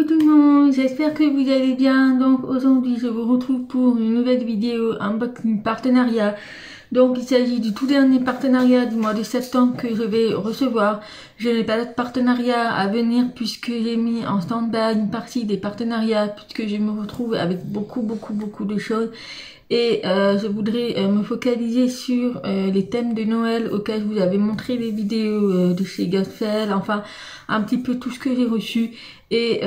tout le monde, j'espère que vous allez bien. Donc aujourd'hui je vous retrouve pour une nouvelle vidéo unboxing partenariat. Donc il s'agit du tout dernier partenariat du mois de septembre que je vais recevoir. Je n'ai pas d'autres partenariats à venir puisque j'ai mis en stand-by une partie des partenariats puisque je me retrouve avec beaucoup de choses. Et je voudrais me focaliser sur les thèmes de Noël auxquels je vous avais montré les vidéos de chez Gospel, enfin un petit peu tout ce que j'ai reçu. Et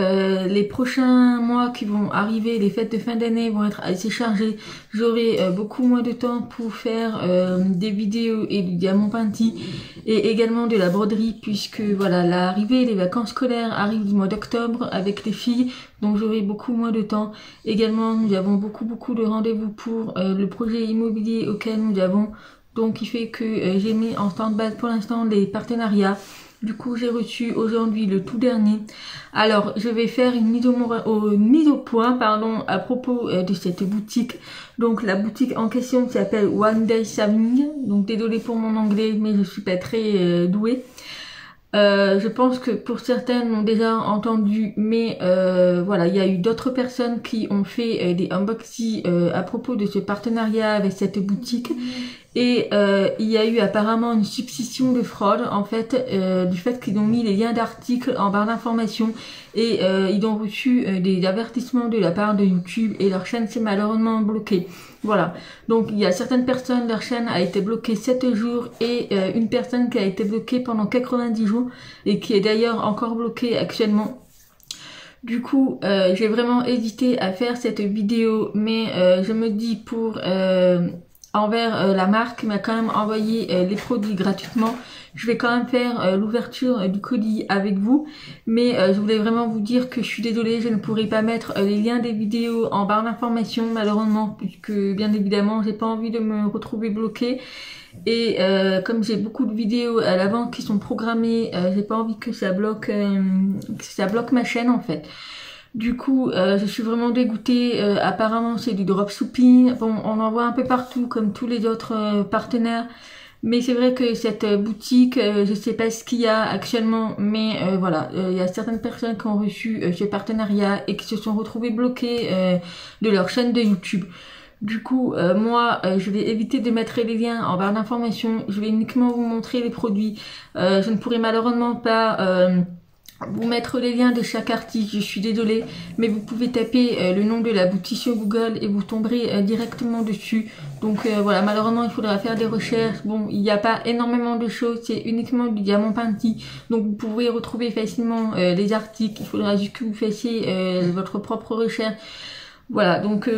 les prochains mois qui vont arriver, les fêtes de fin d'année vont être assez chargées. J'aurai beaucoup moins de temps pour faire des vidéos et du diamant peinti et également de la broderie puisque voilà, l'arrivée des vacances scolaires arrivent du mois d'octobre avec les filles, donc j'aurai beaucoup moins de temps. Également nous avons beaucoup de rendez-vous pour le projet immobilier auquel nous avons, donc il fait que j'ai mis en stand-by pour l'instant les partenariats. Du coup, j'ai reçu aujourd'hui le tout dernier. Alors, je vais faire une mise au point à propos de cette boutique. Donc, la boutique en question s'appelle One Day Saving. Donc, désolé pour mon anglais, mais je suis pas très douée. Je pense que pour certaines l'ont déjà entendu, mais voilà, il y a eu d'autres personnes qui ont fait des unboxings à propos de ce partenariat avec cette boutique. Et il y a eu apparemment une suspicion de fraude en fait, du fait qu'ils ont mis les liens d'articles en barre d'information et ils ont reçu des avertissements de la part de YouTube et leur chaîne s'est malheureusement bloquée. Voilà, donc il y a certaines personnes, leur chaîne a été bloquée 7 jours et une personne qui a été bloquée pendant 90 jours et qui est d'ailleurs encore bloquée actuellement. Du coup, j'ai vraiment hésité à faire cette vidéo, mais je me dis pour envers la marque m'a quand même envoyé les produits gratuitement. Je vais quand même faire l'ouverture du colis avec vous, mais je voulais vraiment vous dire que je suis désolée, je ne pourrai pas mettre les liens des vidéos en barre d'information malheureusement, puisque bien évidemment j'ai pas envie de me retrouver bloquée. Et comme j'ai beaucoup de vidéos à l'avant qui sont programmées, j'ai pas envie que ça bloque ma chaîne en fait. Du coup, je suis vraiment dégoûtée. Apparemment, c'est du dropshipping. Bon, on en voit un peu partout, comme tous les autres partenaires. Mais c'est vrai que cette boutique, je sais pas ce qu'il y a actuellement, mais voilà, il y a certaines personnes qui ont reçu ce partenariat et qui se sont retrouvées bloquées de leur chaîne de YouTube. Du coup, moi, je vais éviter de mettre les liens en barre d'information. Je vais uniquement vous montrer les produits. Je ne pourrai malheureusement pas vous mettre les liens de chaque article, je suis désolée, mais vous pouvez taper le nom de la boutique sur Google et vous tomberez directement dessus. Donc voilà, malheureusement il faudra faire des recherches. Bon, il n'y a pas énormément de choses, c'est uniquement du diamant peinti, donc vous pouvez retrouver facilement les articles. Il faudra juste que vous fassiez votre propre recherche. Voilà, donc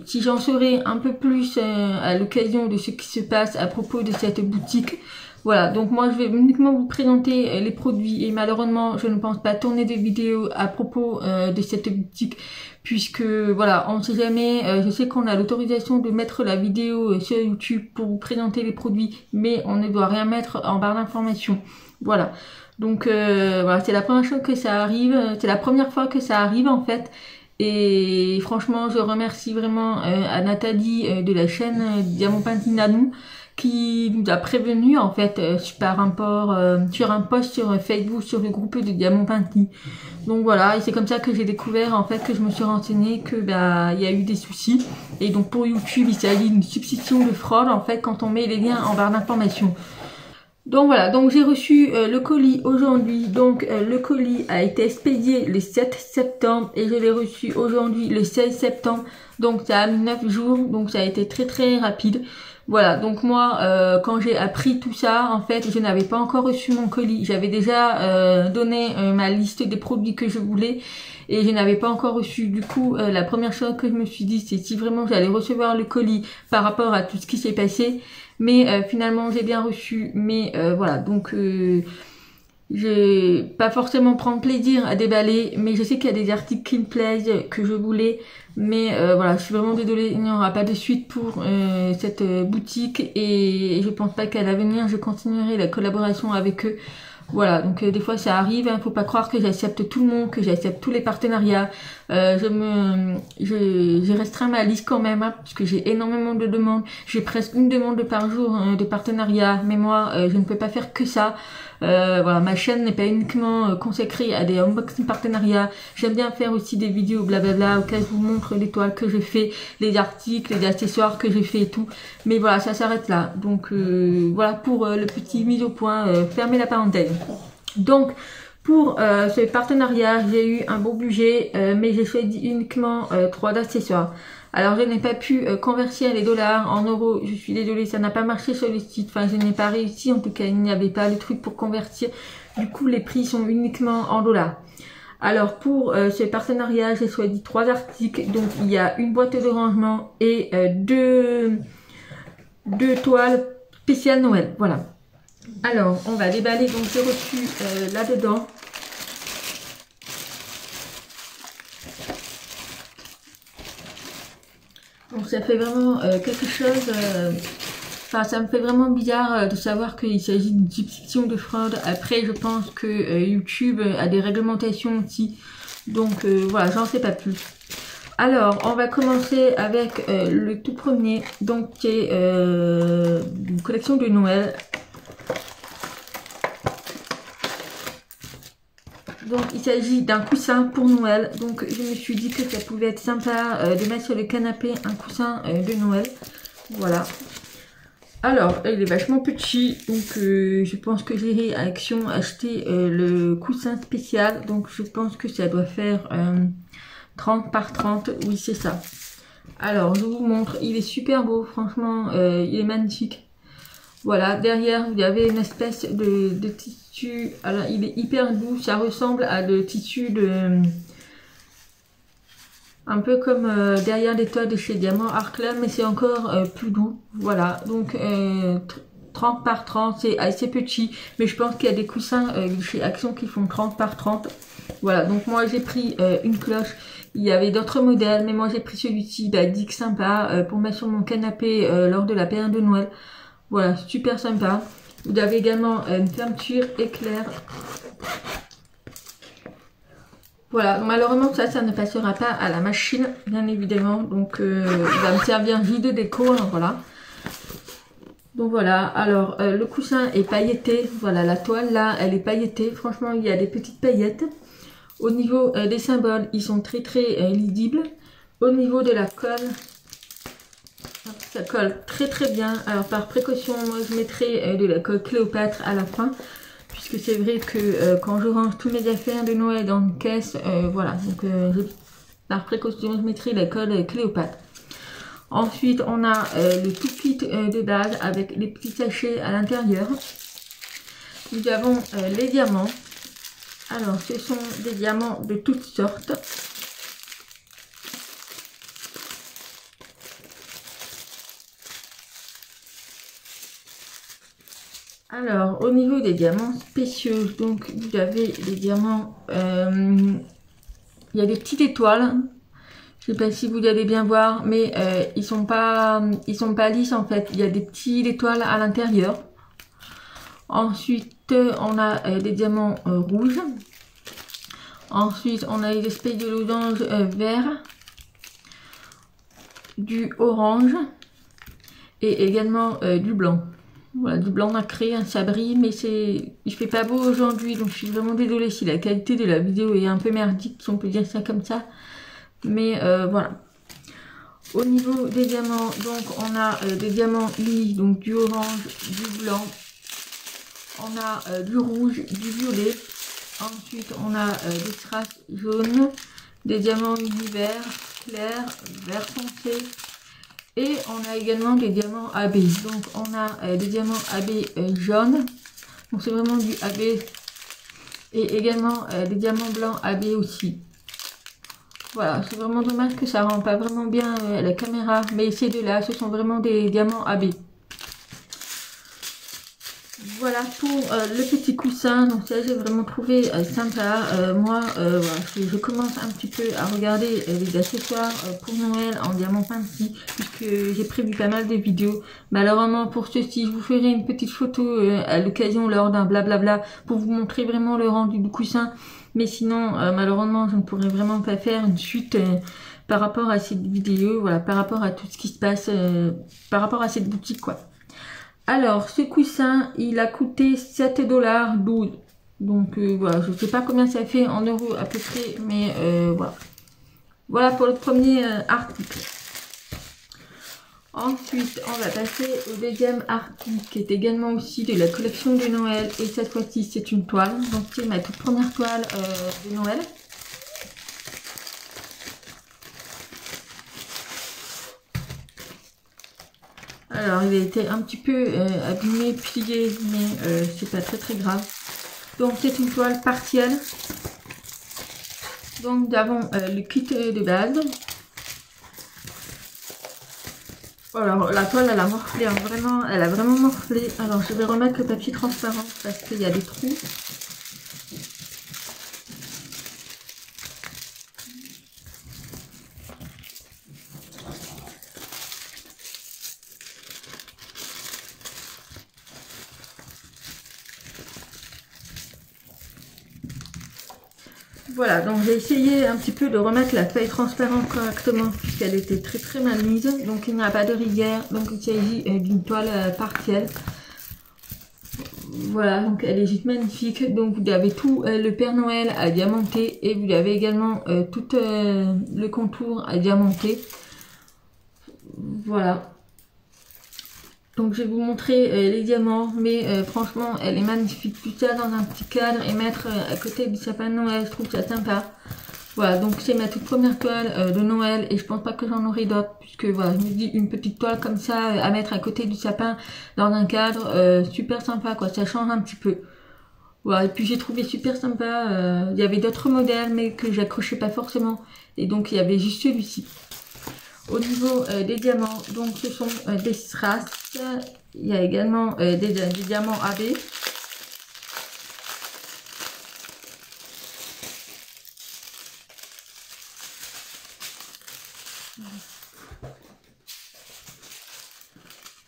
si j'en saurai un peu plus à l'occasion de ce qui se passe à propos de cette boutique. Voilà, donc moi je vais uniquement vous présenter les produits et malheureusement je ne pense pas tourner de vidéo à propos de cette boutique puisque voilà, on ne sait jamais, je sais qu'on a l'autorisation de mettre la vidéo sur YouTube pour vous présenter les produits mais on ne doit rien mettre en barre d'information. Voilà, donc voilà, c'est la première fois que ça arrive, c'est la première fois que ça arrive en fait. Et franchement, je remercie vraiment à Nathalie de la chaîne Diamant Peinti Nanou qui nous a prévenu en fait sur un post sur Facebook sur le groupe de Diamant Peinti. Donc voilà, et c'est comme ça que j'ai découvert en fait, que je me suis renseignée que bah il y a eu des soucis. Et donc pour YouTube, il s'agit d'une suspicion de fraude en fait quand on met les liens en barre d'information. Donc voilà, donc j'ai reçu le colis aujourd'hui. Donc le colis a été expédié le 7 septembre et je l'ai reçu aujourd'hui le 16 septembre. Donc ça a mis 9 jours, donc ça a été très rapide. Voilà, donc moi quand j'ai appris tout ça, en fait je n'avais pas encore reçu mon colis. J'avais déjà donné ma liste des produits que je voulais et je n'avais pas encore reçu. Du coup la première chose que je me suis dit, c'est si vraiment j'allais recevoir le colis par rapport à tout ce qui s'est passé. Mais finalement j'ai bien reçu, mais voilà, donc je vais pas forcément prendre plaisir à déballer, mais je sais qu'il y a des articles qui me plaisent, que je voulais, mais voilà, je suis vraiment désolée, il n'y aura pas de suite pour cette boutique et je pense pas qu'à l'avenir je continuerai la collaboration avec eux. Voilà, donc des fois ça arrive, hein, faut pas croire que j'accepte tout le monde, que j'accepte tous les partenariats. J'ai restreint ma liste quand même, hein, parce que j'ai énormément de demandes. J'ai presque une demande par jour de partenariat, mais moi je ne peux pas faire que ça. Voilà, ma chaîne n'est pas uniquement consacrée à des unboxing partenariats. J'aime bien faire aussi des vidéos blablabla auxquelles je vous montre les toiles que j'ai fait, les articles, les accessoires que j'ai fait et tout. Mais voilà, ça s'arrête là. Donc voilà pour le petit mise au point, fermez la parenthèse. Donc pour ce partenariat, j'ai eu un beau budget, mais j'ai choisi uniquement 3 accessoires. Alors je n'ai pas pu convertir les dollars en euros, je suis désolée, ça n'a pas marché sur le site, enfin je n'ai pas réussi, en tout cas il n'y avait pas le truc pour convertir, du coup les prix sont uniquement en dollars. Alors pour ce partenariat, j'ai choisi 3 articles, donc il y a une boîte de rangement et deux toiles spéciales Noël, voilà. Alors on va déballer, donc j'ai reçu là-dedans. Donc ça fait vraiment quelque chose, enfin ça me fait vraiment bizarre de savoir qu'il s'agit d'une suspicion de fraude. Après je pense que YouTube a des réglementations aussi, donc voilà, j'en sais pas plus. Alors on va commencer avec le tout premier, donc qui est une collection de Noël. Donc il s'agit d'un coussin pour Noël, donc je me suis dit que ça pouvait être sympa de mettre sur le canapé un coussin de Noël, voilà. Alors il est vachement petit, donc je pense que j'irai à Action acheter le coussin spécial, donc je pense que ça doit faire 30 par 30, oui c'est ça. Alors je vous montre, il est super beau, franchement il est magnifique. Voilà, derrière vous avez une espèce de tissu, alors il est hyper doux, ça ressemble à de tissu de... un peu comme derrière les toiles de chez Diamant Art Club, mais c'est encore plus doux, voilà. Donc 30 par 30, c'est assez petit, mais je pense qu'il y a des coussins chez Action qui font 30 par 30. Voilà, donc moi j'ai pris une cloche, il y avait d'autres modèles, mais moi j'ai pris celui-ci, basique, sympa, pour mettre sur mon canapé lors de la période de Noël. Voilà, super sympa. Vous avez également une fermeture éclair. Voilà, malheureusement ça ne passera pas à la machine, bien évidemment. Donc il va me servir juste de déco, hein, voilà. Donc voilà, alors le coussin est pailleté. Voilà, la toile là, elle est pailletée. Franchement, il y a des petites paillettes. Au niveau des symboles, ils sont très lisibles. Au niveau de la colle, ça colle très bien. Alors par précaution, moi je mettrai de la colle Cléopâtre à la fin, puisque c'est vrai que quand je range tous mes affaires de Noël dans une caisse, voilà, donc par précaution je mettrai la colle Cléopâtre. Ensuite on a le tout kit de base avec les petits sachets à l'intérieur. Nous avons les diamants. Alors ce sont des diamants de toutes sortes. Alors, au niveau des diamants spéciaux, donc vous avez les diamants, il y a des petites étoiles, je sais pas si vous allez bien voir, mais ils sont pas lisses en fait, il y a des petites étoiles à l'intérieur. Ensuite, on a des diamants rouges. Ensuite, on a des espèces de losanges verts, du orange et également du blanc. Voilà, du blanc nacré, un sabri, mais il fait pas beau aujourd'hui, donc je suis vraiment désolée si la qualité de la vidéo est un peu merdique, si on peut dire ça comme ça. Mais voilà. Au niveau des diamants, donc on a des diamants lits, donc du orange, du blanc. On a du rouge, du violet. Ensuite, on a des strass jaunes, des diamants lits verts, clairs, vert foncé. Et on a également des diamants AB. Donc on a des diamants AB jaunes. Donc c'est vraiment du AB. Et également des diamants blancs AB aussi. Voilà, c'est vraiment dommage que ça rend pas vraiment bien la caméra. Mais ces deux-là, ce sont vraiment des diamants AB. Voilà pour le petit coussin, donc ça j'ai vraiment trouvé sympa. Moi, voilà, je commence un petit peu à regarder les accessoires pour Noël en diamant pincy, puisque j'ai prévu pas mal de vidéos. Malheureusement pour ceci, je vous ferai une petite photo à l'occasion lors d'un blablabla pour vous montrer vraiment le rendu du coussin. Mais sinon, malheureusement, je ne pourrais vraiment pas faire une suite par rapport à cette vidéo, voilà, par rapport à tout ce qui se passe, par rapport à cette boutique, quoi. Alors, ce coussin, il a coûté 7,12 $. Donc, voilà, je ne sais pas combien ça fait en euros à peu près, mais voilà. Voilà pour le premier article. Ensuite, on va passer au deuxième article, qui est également aussi de la collection de Noël. Et cette fois-ci, c'est une toile. Donc, c'est ma toute première toile de Noël. Alors, il a été un petit peu abîmé, plié, mais c'est pas très grave. Donc, c'est une toile partielle. Donc, nous avons le kit de base. Alors, la toile, elle a morflé, hein, vraiment, elle a vraiment morflé. Alors, je vais remettre le papier transparent parce qu'il y a des trous. Voilà, donc j'ai essayé un petit peu de remettre la feuille transparente correctement puisqu'elle était très mal mise. Donc il n'y a pas de rivière, donc il s'agit d'une toile partielle. Voilà, donc elle est juste magnifique. Donc vous avez tout le Père Noël à diamanter et vous avez également tout le contour à diamanter. Voilà. Donc je vais vous montrer les diamants, mais franchement elle est magnifique. Tout ça dans un petit cadre et mettre à côté du sapin de Noël, je trouve ça sympa. Voilà, donc c'est ma toute première toile de Noël et je pense pas que j'en aurai d'autres, puisque voilà, je me dis une petite toile comme ça à mettre à côté du sapin dans un cadre, super sympa quoi, ça change un petit peu. Voilà, et puis j'ai trouvé super sympa, il y avait d'autres modèles mais que j'accrochais pas forcément, et donc il y avait juste celui-ci. Au niveau des diamants, donc ce sont des strass. Il y a également des diamants AB.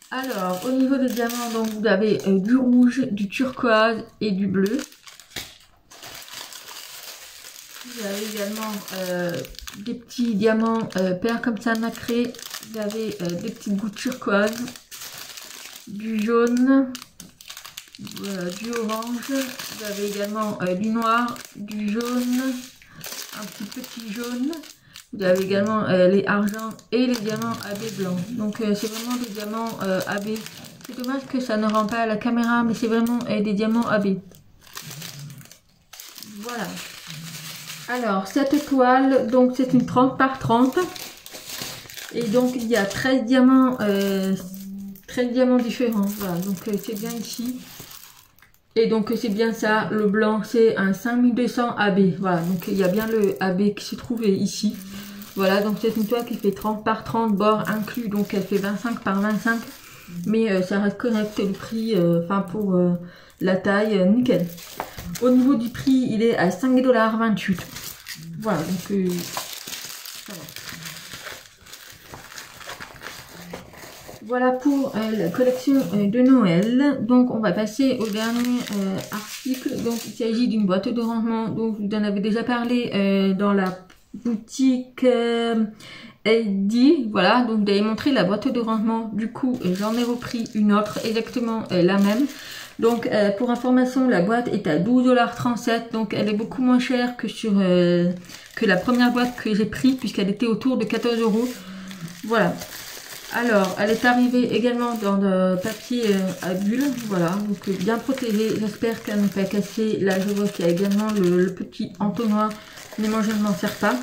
Alors, au niveau des diamants, donc vous avez du rouge, du turquoise et du bleu. Vous avez également des petits diamants peints comme ça nacrés. Vous avez des petites gouttes turquoise, du jaune, du orange. Vous avez également du noir, du jaune, un petit jaune. Vous avez également les argents et les diamants AB blancs. Donc c'est vraiment des diamants AB. C'est dommage que ça ne rend pas à la caméra, mais c'est vraiment des diamants AB. Voilà. Alors, cette toile, donc c'est une 30 par 30. Et donc, il y a 13 diamants différents. Voilà, donc c'est bien ici. Et donc, c'est bien ça. Le blanc, c'est un 5200 AB. Voilà, donc il y a bien le AB qui se trouvait ici. Voilà, donc c'est une toile qui fait 30 par 30, bord inclus. Donc, elle fait 25 par 25. Mais ça reste correct le prix, enfin pour la taille, nickel. Au niveau du prix, il est à 5,28 $. Voilà, donc ça va. Voilà pour la collection de Noël. Donc on va passer au dernier article. Donc il s'agit d'une boîte de rangement. Donc je vous en avais déjà parlé dans la boutique LD. Voilà, donc j'avais montré la boîte de rangement. Du coup j'en ai repris une autre, exactement la même. Donc pour information, la boîte est à 12,37 $. Donc elle est beaucoup moins chère que sur que la première boîte que j'ai prise, puisqu'elle était autour de 14 €. Voilà. Alors, elle est arrivée également dans le papier à bulles, voilà, donc bien protégée. J'espère qu'elle n'est pas cassée. Là, je vois qu'il y a également le petit entonnoir, mais moi je ne m'en sers pas.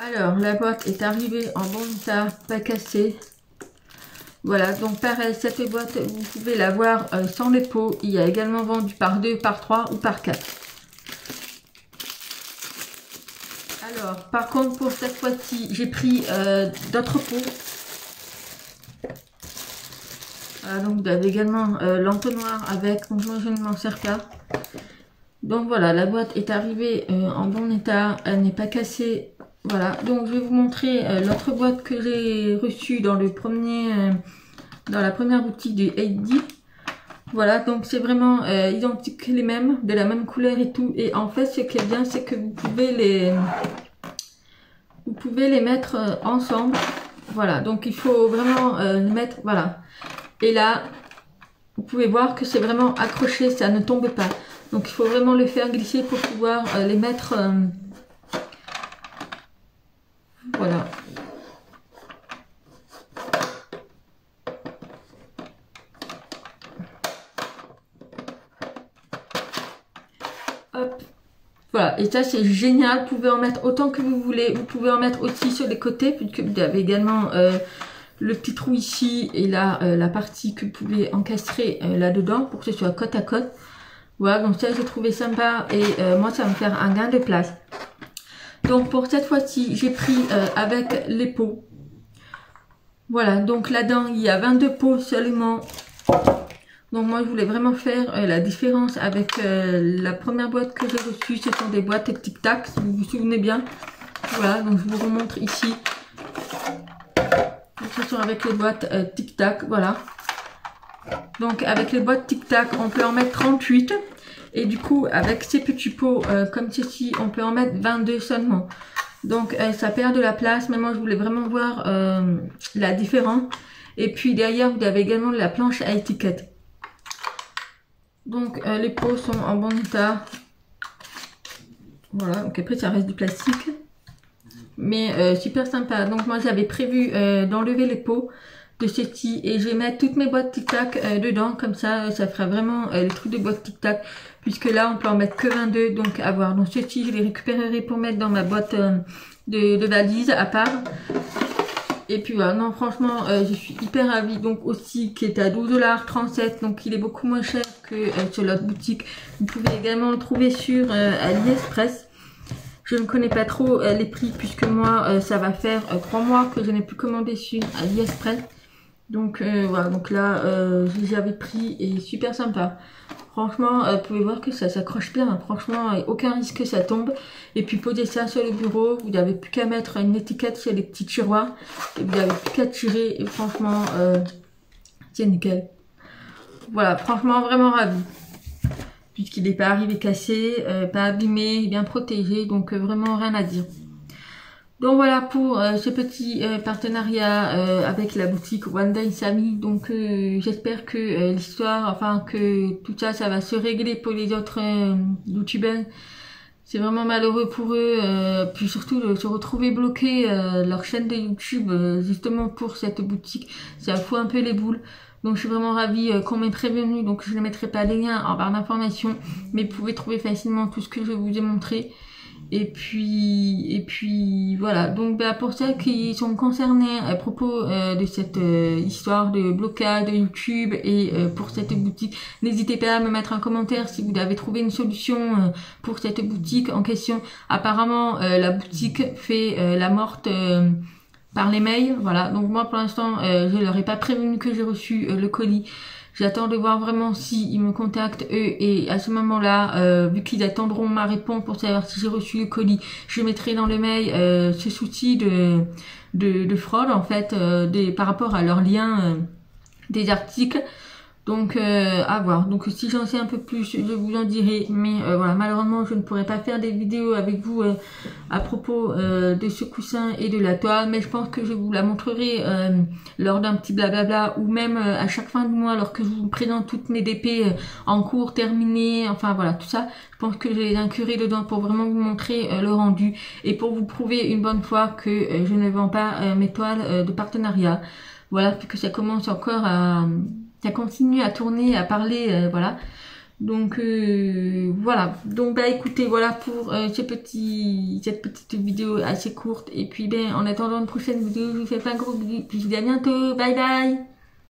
Alors, la boîte est arrivée en bon état, pas cassée. Voilà, donc pareil, cette boîte, vous pouvez la voir sans les pots. Il y a également vendu par 2, par 3 ou par 4. Alors, par contre, pour cette fois-ci, j'ai pris d'autres pots. Donc, vous avez également l'entonnoir avec, donc moi je ne m'en sers pas. Donc voilà, la boîte est arrivée en bon état, elle n'est pas cassée. Voilà, donc je vais vous montrer l'autre boîte que j'ai reçue dans le premier, dans la première boutique du Heidi. Voilà, donc c'est vraiment identique les mêmes, de la même couleur et tout. Et en fait, ce qui est bien, c'est que vous pouvez les mettre ensemble. Voilà, donc il faut vraiment les mettre, voilà. Et là, vous pouvez voir que c'est vraiment accroché, ça ne tombe pas. Donc il faut vraiment le faire glisser pour pouvoir les mettre, voilà. Hop. Voilà, et ça c'est génial, vous pouvez en mettre autant que vous voulez, vous pouvez en mettre aussi sur les côtés, puisque vous avez également le petit trou ici, et là la partie que vous pouvez encastrer là-dedans, pour que ce soit côte à côte. Voilà, donc ça j'ai trouvé sympa, et moi ça va me faire un gain de place. Donc pour cette fois-ci, j'ai pris avec les pots. Voilà, donc là-dedans il y a 22 pots seulement. Donc moi je voulais vraiment faire la différence avec la première boîte que j'ai reçue. Ce sont des boîtes Tic Tac, si vous vous souvenez bien. Voilà, donc je vous remontre ici. Donc ce sont avec les boîtes Tic Tac, voilà. Donc avec les boîtes Tic Tac, on peut en mettre 38. Et du coup, avec ces petits pots comme ceci, on peut en mettre 22 seulement. Donc ça perd de la place, mais moi je voulais vraiment voir la différence. Et puis derrière, vous avez également la planche à étiquette. Donc les pots sont en bon état. Voilà, donc après ça reste du plastique. Mais super sympa. Donc moi j'avais prévu d'enlever les pots de ceci et je vais mettre toutes mes boîtes Tic Tac dedans. Comme ça, ça fera vraiment les trucs de boîtes Tic Tac. Puisque là on peut en mettre que 22, donc à voir. Donc ceci je les récupérerai pour mettre dans ma boîte de valise à part. Et puis voilà, non franchement je suis hyper ravie. Donc aussi qui est à 12,37 $, donc il est beaucoup moins cher que sur l'autre boutique. Vous pouvez également le trouver sur AliExpress. Je ne connais pas trop les prix puisque moi ça va faire 3 mois que je n'ai plus commandé sur AliExpress. Donc voilà, donc là j'avais pris et super sympa. Franchement, vous pouvez voir que ça s'accroche bien. Hein. Franchement, aucun risque que ça tombe. Et puis posez ça sur le bureau. Vous n'avez plus qu'à mettre une étiquette sur les petits tiroirs. Et vous n'avez plus qu'à tirer. Et franchement, c'est nickel. Voilà, franchement, vraiment ravi. Puisqu'il n'est pas arrivé cassé, pas abîmé, bien protégé. Donc vraiment rien à dire. Donc voilà pour ce petit partenariat avec la boutique One Day Sami. Donc j'espère que l'histoire, enfin que tout ça, ça va se régler pour les autres youtubeurs. C'est vraiment malheureux pour eux, puis surtout de se retrouver bloqué leur chaîne de YouTube justement pour cette boutique. Ça fout un peu les boules. Donc je suis vraiment ravie qu'on m'ait prévenu. Donc je ne mettrai pas les liens en barre d'informations, mais vous pouvez trouver facilement tout ce que je vous ai montré. Et puis voilà, donc bah, pour ceux qui sont concernés à propos de cette histoire de blocage de YouTube et pour cette boutique, n'hésitez pas à me mettre un commentaire si vous avez trouvé une solution pour cette boutique en question. Apparemment la boutique fait la morte par les mails, voilà. Donc moi pour l'instant je leur ai pas prévenu que j'ai reçu le colis. J'attends de voir vraiment si ils me contactent eux et à ce moment-là, vu qu'ils attendront ma réponse pour savoir si j'ai reçu le colis, je mettrai dans le mail ce souci de fraude en fait, par rapport à leurs liens des articles. Donc à voir. Donc si j'en sais un peu plus, je vous en dirai. Mais voilà, malheureusement, je ne pourrai pas faire des vidéos avec vous à propos de ce coussin et de la toile. Mais je pense que je vous la montrerai lors d'un petit blablabla ou même à chaque fin du mois, lorsque je vous présente toutes mes DP en cours, terminées. Enfin voilà, tout ça. Je pense que je les inclurai dedans pour vraiment vous montrer le rendu et pour vous prouver une bonne fois que je ne vends pas mes toiles de partenariat. Voilà, puisque ça commence encore à... Ça continue à tourner, à parler, voilà. Donc voilà. Donc bah écoutez, voilà pour cette petite vidéo assez courte. Et puis ben en attendant une prochaine vidéo, je vous fais plein de gros bisous. Puis je vous dis à bientôt. Bye bye.